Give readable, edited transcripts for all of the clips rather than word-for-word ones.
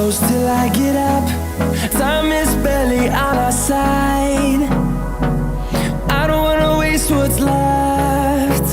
close till I get up. Time is barely on our side. I don't wanna waste what's left.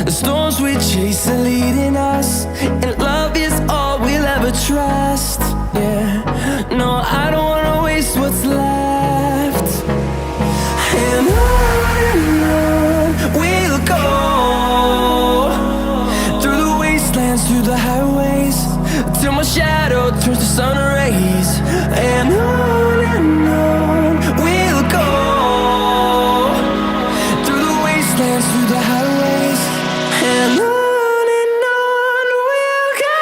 The storms we chase are leading us, and love is all we'll ever trust. Yeah, no, I don't wanna waste what's left. And on we'll go, through the wastelands, through the highways, till my shadow turns to sun rays. And on we'll go, through the wastelands, through the highways, and on we'll go.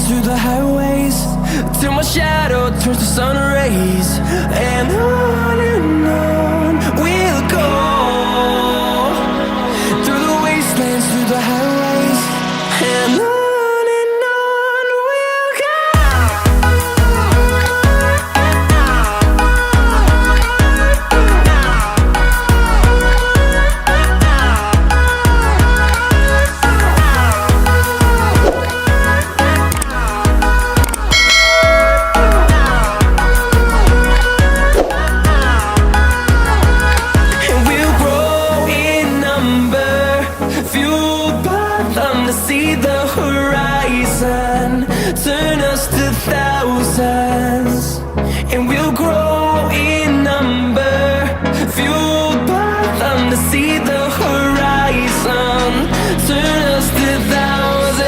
Through the highways, till my shadow turns to sun rays. And on we'll go, through the wastelands, through the highways, and on we'll go. See the horizon turn us to thousands, and we'll grow in number, fueled by them to see the horizon turn us to thousands.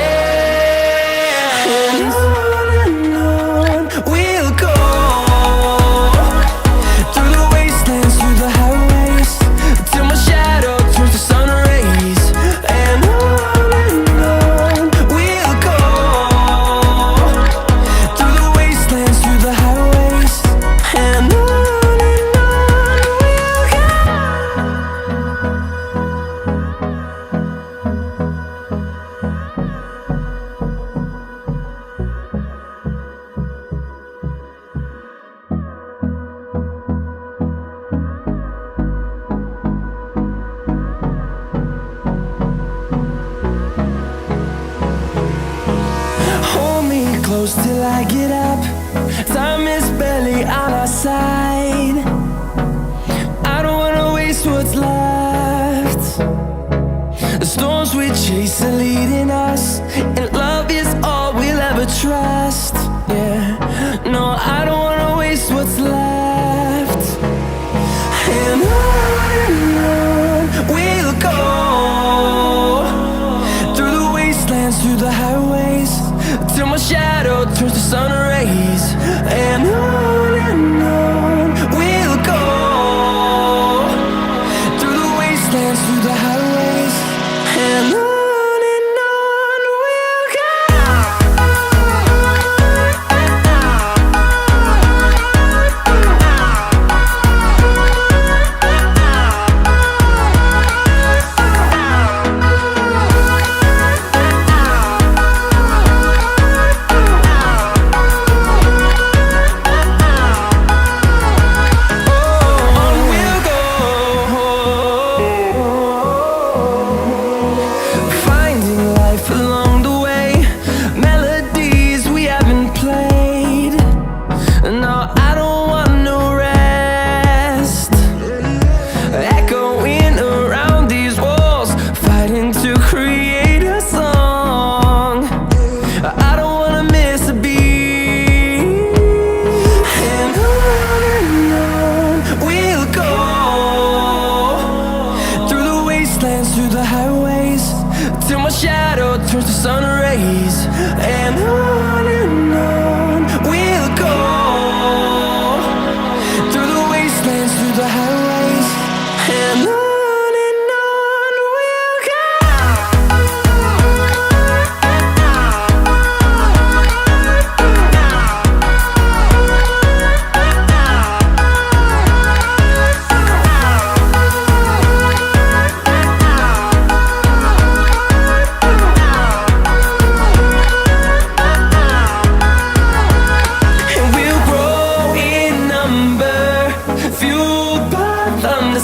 And on we'll go, through the wastelands, through the highways, till my shadow turns to sun rays. And close till I get up. Time is barely on our side. I don't wanna waste what's left. The storms we chase are leading us, and love is all we'll ever trust. Yeah, no, I don't wanna waste what's left. And on we'll go, through the wastelands, through the highways, till my shadow turns to sun rays. And on we'll go, through the wastelands, through the highways, and on we'll go. wastelands, through the highways, till my shadow turns to sun rays. And on we'll go, through the wastelands, through the highways, and on we'll go.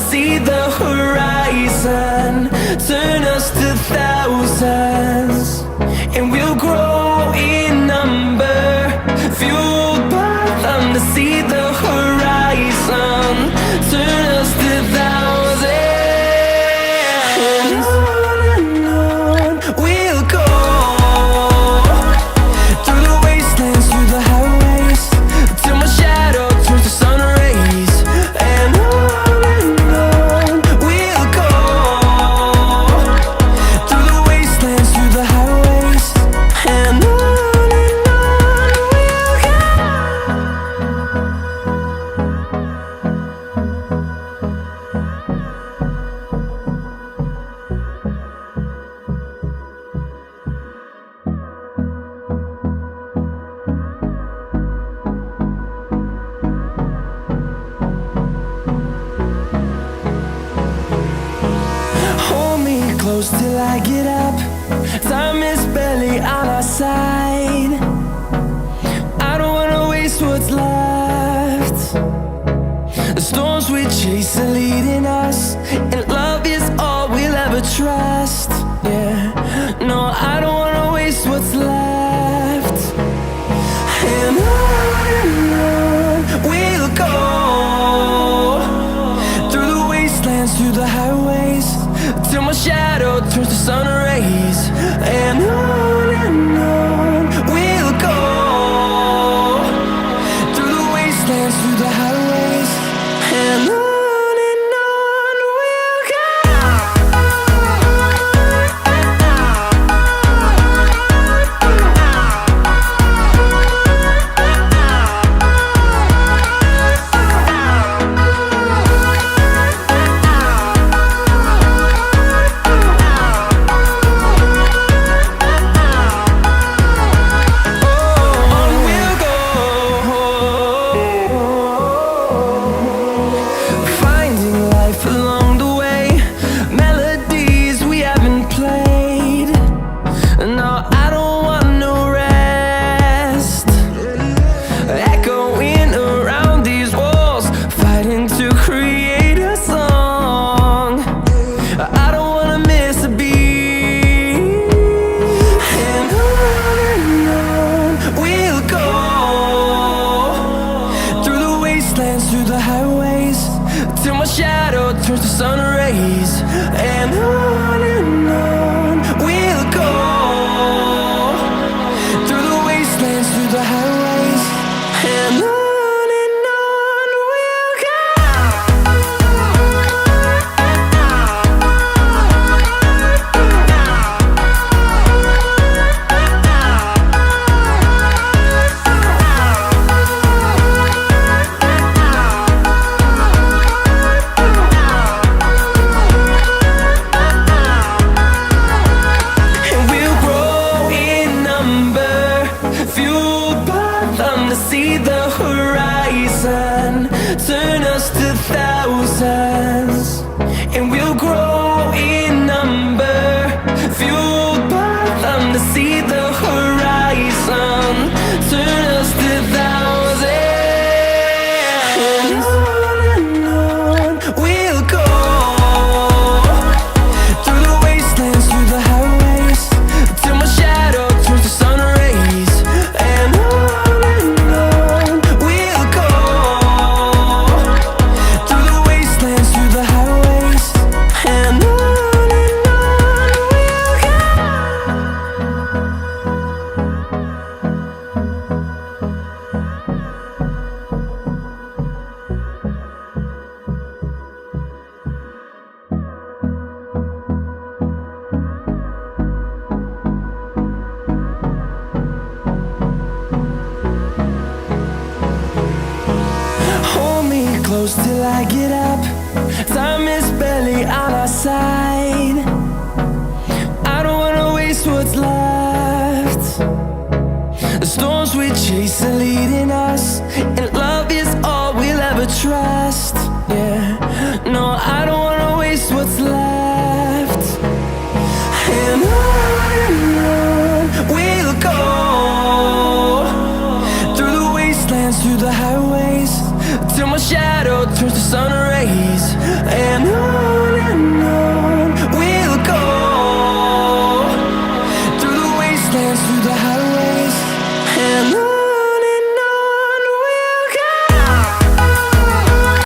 See the horizon, turn us to thousands, and we'll grow in number, fueled by them to see the horizon, turn us to thousands. And on we'll go, through the wastelands, through the highways, till my shadow turns to sun rays. And close till I get up. Time is barely on our side. I don't wanna waste what's left. The storms we chase are leading us, and love is all we'll ever trust. Yeah, no, I don't wanna waste what's left. And on we'll go, through the wastelands, through the highways, till my shadow turns to sun rays. And on we'll go, through the wastelands, through the highways, and on we'll go. close till I get up. Time is barely on our side.